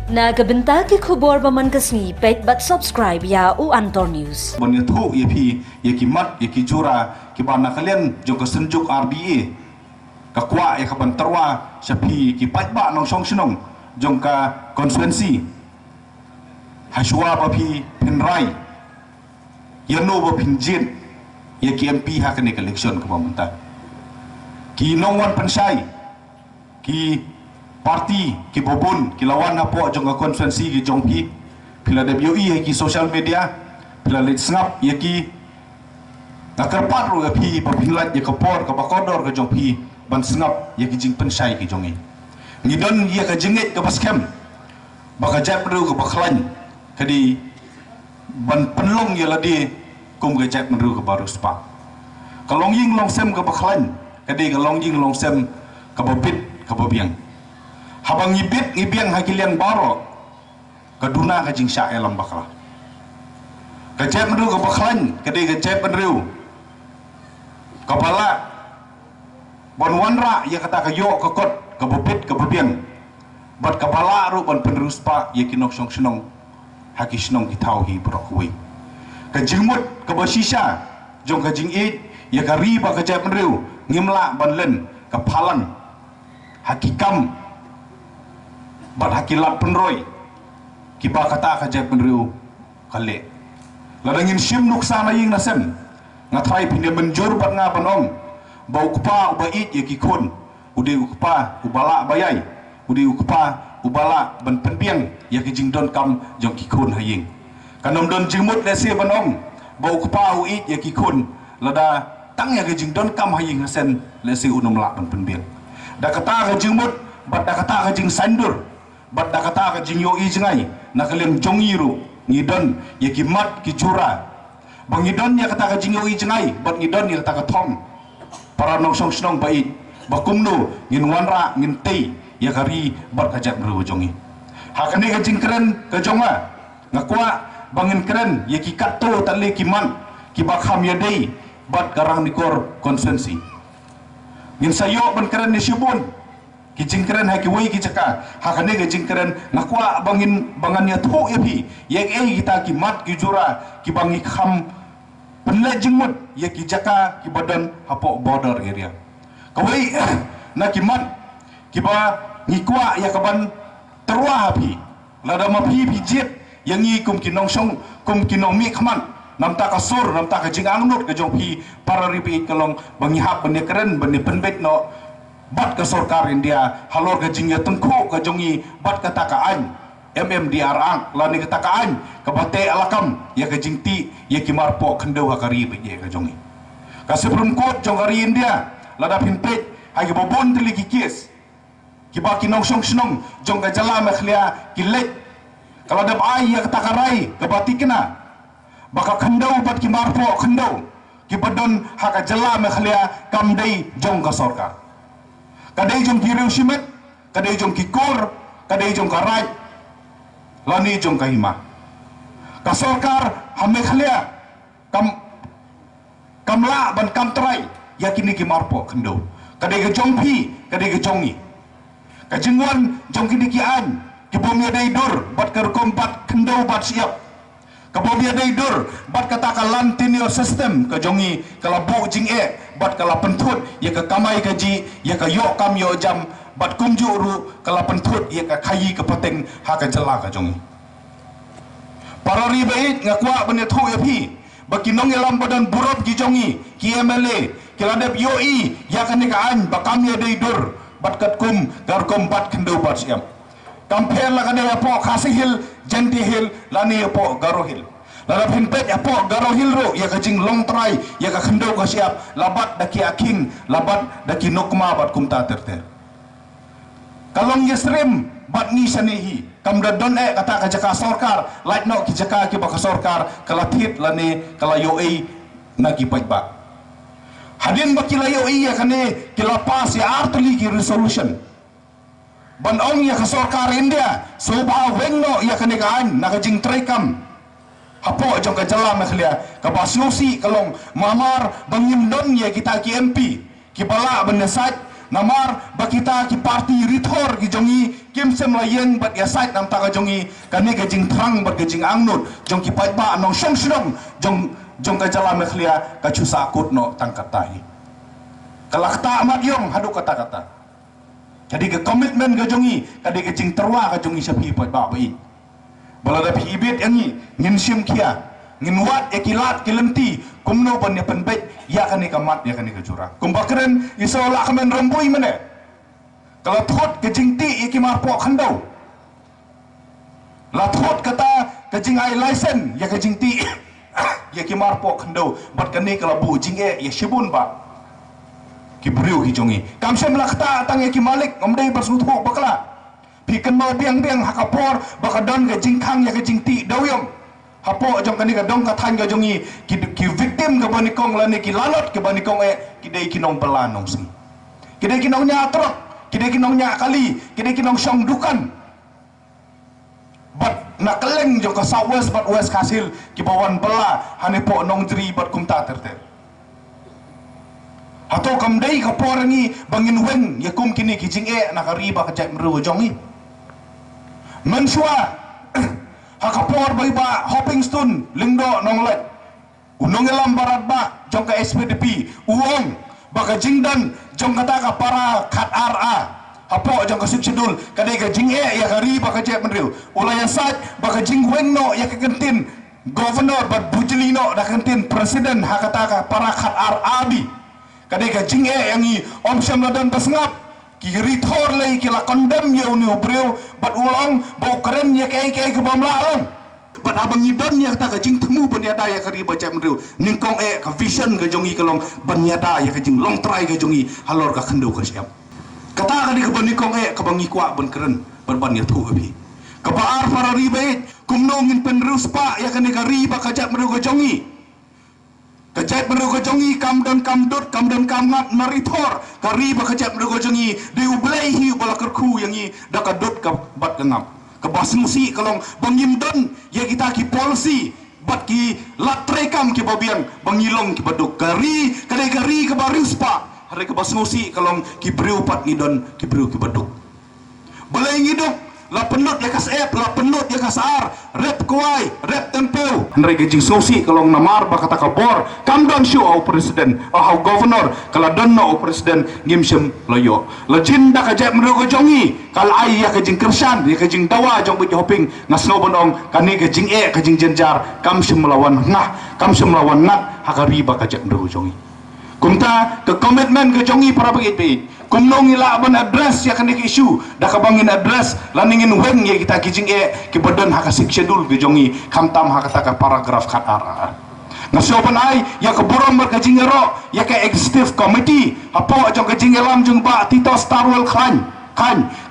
Nagabenta ki khubor baman kasni pet bat subscribe ya u Antor News. Banya thu ye phi ye ki mat ye ki jura ki bana kalian jong ka senjuk RDA ka kwa ye ka ban tarwa sa phi ki pat ba nong song sinong jong ka constituency haswa ba phi pinrai ye no ba pinjin ye ki MP ha ka ni election ka mamanta ki nongwan pansai ki parti ki bobon ki lawan hapo jong ka constituency ki jong pi pila WE ki social media pila lit snap ye ki nakarpat ro pi papinlat ye kapor ka bakodor ka jong pi ban snap ye ki jing pensai ki jong ni don ye ka jinget ka baskem baka jap ro ka bakhlan kadi ban penlong ye ladi kum ka jap ro ka baru spa kalong ying long sem ka bakhlan kadi kalong ying long sem ka babit ka babiang habang ngibit hakilian baro kaduna ka jing sya elam bakla ka jep menru ka baklan kadi ka jep menru kapala bon wanra ya kata ka yo ka kot ka bopit ka babiang bat kapala ru bon penrus pa ya kinok song snong haki snong kitau hi brokwi ka jingmut ka basisha jong ka jing it ya ka riba ka jep menru ngimla ban len ka phalan hakikam bat hakilat penroy kiba kata ka jep penriu kale ladangin sim nuksana ying nasem ngathai pinde menjur bat nga banong bau kupa ubait ye kikon udi kupa ubala bayai udi kupa ubala ban penbiang ye kijing don kam jong kikon haying kanom don jingmut lese banong bau kupa uit ye kikon lada tang ye kijing don kam haying hasen lese unum la ban penbiang da kata ka jingmut bat da kata ka jing sandur bat da kata ka jing yo i jingai nakalem jongiru ngidon ye ki mat ki jura bang ngidon ye kata ka jing yo i jingai bat ngidon ye kata ka thong para nong song snong bait bakumno ngin wanra ngin tei ye kari bat ka jat bru jongi hakane ka jing keren ka jonga ngakwa bangin keren ye ki katto tale ki man ki bakham ye dei bat garang nikor konsensi ngin sayo ban keren ni sibun ki jingkeren ha ki wei ki chaka hakane ki jingkeren ngakwa bangin bangan ya tho ya phi ye ei kita ki mat ki jura ki bangi kham penle jingmut ye ki jaka ki badan hapo border area kawei na ki mat ki ba ngikwa ya kaban terwa phi lada ma phi jet yang ngi kum ki nong song kum ki nong mi khman nam ta ka sur nam ta ka jing angnut ka jong phi para ripi kalong bangi hap bende keren bende penbet no bat ka sarkar India halor ka jingya tengko ka jongi bat ka takaan MMDR ang lani ka takaan ka bate alakam ya ka jingti ya ki marpo khandau ka ri be ka jongi ka Supreme Court jong ari India lada pinpet ha ki bobon tili ki kes ki ba ki nong song snong jong ka jala makhlia ki let kalau ada ai ya ka takarai ka batikna baka khandau bat ki marpo khandau ki badon ha ka jala makhlia kam dei jong ka sarkar kadai jong kiriu simet kadai jong kikur kadai jong karai lani jong kahima ka sarkar hame khlia kamla ban kam trai yakini ki marpo khando kadai ke jong phi kadai ke jongi ka jingwan jong kini ki an ki bomya dai dur bat kar kompat khando bat siap ka bomya dai dur bat kata ka lantinio system ka jongi kala bu jing bat kala pentut ye ka kamai ka ji ye ka yo kam yo jam bat kumju ru kala pentut ye ka khayi ka pateng ha ka jala ka jongi para ribait ngakwa bene thu ya phi baki nong elam badan burab ki jongi ki MLA ki ladep yo i ya ka ni ka an bakam ye dei dur bat kat kum gar kum bat khendo bat siam kamper la ka de apo khasi hil jenti hil lani apo garo hil lada pinpet apo garo hil ro ya ka jing long try ya ka khendo ka siap labat daki aking labat daki nokma bat kumta terter kalong yesrem bat ni sanehi kamda don kata ka jaka sarkar light no ki jaka ki baka sarkar kala thit lane kala yo ei na ki pajba hadin bakila yo ei ya kane kila pas ya artli ki resolution ban ong ya ka sarkar India soba wengno ya kane kaan na ka jing trekam hapo jong ka jala makhlia ka basiosi kalong mamar bangim don ye kita ki MP ki bala benesat namar bakita ki parti rithor ki jongi kim sem la yeng bat ya sait nam ta ka jongi kani ka jing thrang bat ka jing angnut jong ki pai ba nong shong shong jong ka jala mekhlia ka chu sa kut no tangkatai kalakta amat yong hadu kata-kata jadi ke komitmen ka jongi kadi ka jing terwa ka jongi sapi pai ba bai balada pi ibit yangi ngin sim kia ngin wat ekilat kilenti kumno ban ya penbet ya kani kamat ya kani kecurang kumbakren iso la kamen rembui mene kalau thot ke jingti iki marpo khandau la thot kata ke jing ai license ya ke jingti ya ki marpo khandau bat kani kalau bu jinge ya shibun ba ki briu ki jongi kamsem lakta tang ya ki malik ngomdei basutho bakla pikan mau biang hakapor bakadon ke jingkhang ya ke jingti dawyom hapo jong kani ka dong ka than ka jongi ki victim ka bani kong lani ki lalot ke bani kong ki dei ki nong belanong si ki dei ki nong nya trok ki dei ki nong nya kali ki dei ki nong song dukan bat na keleng jong ka southwest bat west kasil ki bawan bela hani po nong jri bat kumta terter hato kam dei ka porangi bangin weng ya kum kini ki jing na ka riba ka jai mru jongi mensua hakapor bai ba hopping stone lingdo nonglet unong elam barat ba jong ka SPDP uong baka jingdan jong kata ka para khat RA hapo jong ka siksidul kadai ka jing ya kari baka jep menriu ulayan sat baka jing wengno ya ka kentin governor bat bujlino da kentin presiden hakata ka para khat RA bi kadai ka jing yang i om syam ladan pasngap ki rithor lay ki la condemn ye uni obreu bat ulang bau keren ye kai ke bamla long bat abang idon ye ta ka jing temu banyada ya kari baca mreu ningkong ka vision ka jongi kalong banyada ya ka jing long try ka jongi halor ka khendo ka siap kata ka di ka banikong ka bangi kwa ban keren ban ya thu abi ka baar para ribait kumnongin penrus pa ya ka ni ka riba ka jak mreu ka jongi kajat merugo jongi kam dan kamngat narithor kari ba kajat merugo jongi de ublei hi bala kerku yang i dakadut ka bat kangap ka basmusi kalong bangim don ya kita ki polisi bat ki latrekam ki babiang bangilong ki baduk kari kadai kari ka barispa hari ka basmusi kalong ki breu pat ngidon ki breu ki baduk balai ngiduk la penut ya kasep la penut ya kasar rep kuai rep tempeu andai gejing sosi kalau namar bakata kabor kam don show au presiden au governor kala don no presiden ngimsem loyo la jinda ka jep mrugo jongi kal ai ya gejing kersan ya gejing dawa jong bu hoping ngasno bonong kani gejing ka jing jenjar kam sem melawan ngat hakari ba ka jep mrugo jongi kumta ke komitmen ke jongi para pegit kumnong ila ban address ya kan isu dah kabangin address laningin weng ya kita kijing ki badan hak schedule ke jongi kamtam hak kata paragraf khat ara ngasopan ai ya ke buram ber kijing ro ya ke executive committee apo jong kijing elam jong ba tito starwell khan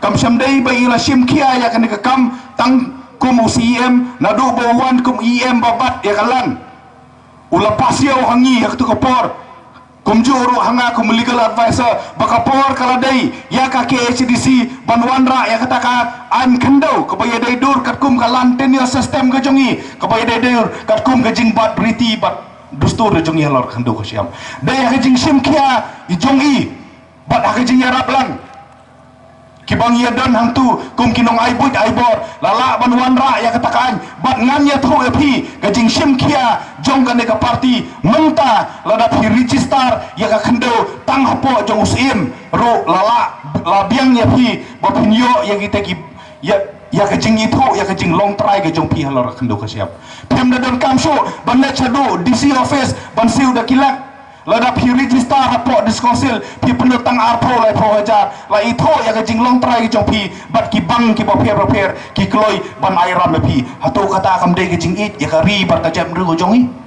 kam samdai ba ila sim kia ya kan ke kam tang kum UCM nadu bawan kum EM babat ya kalan ula pasio hangi ya tu kapor kumjuru hanga kum legal advisor bakapor kaladai ya ka KHDC banwanra ya kataka an kendo kabaya dai dur katkum kalan tenure system ka jongi kabaya dai dur katkum ka jingbat briti bat dustur de jongi halor kendo ka siam dai ka jing sim kia i jongi bat ka jing yarap lang kibang ya dan hantu kum kinong aibut aibor lala banwanra ya katakan bat nganya thu epi ka jing sim kia jong ka ne ka parti menta lada pi register ya ka kendo tang hapo jong usim ro lala labiang ya pi bapinyo ya kita ki ya ka jing itu ya ka jing long try ka jong pi halor kendo ka siap pem da don kamso ban na chado DC office ban siu da kilak lada pi register hapo diskonsil pi penutang arpo lai pro hajar la itu ya ka jing long try ka jong pi bat ki bang ki baper ki kloi ban airam pi hato kata kam de ka jing it ya ka ri bar ka jam ru jong i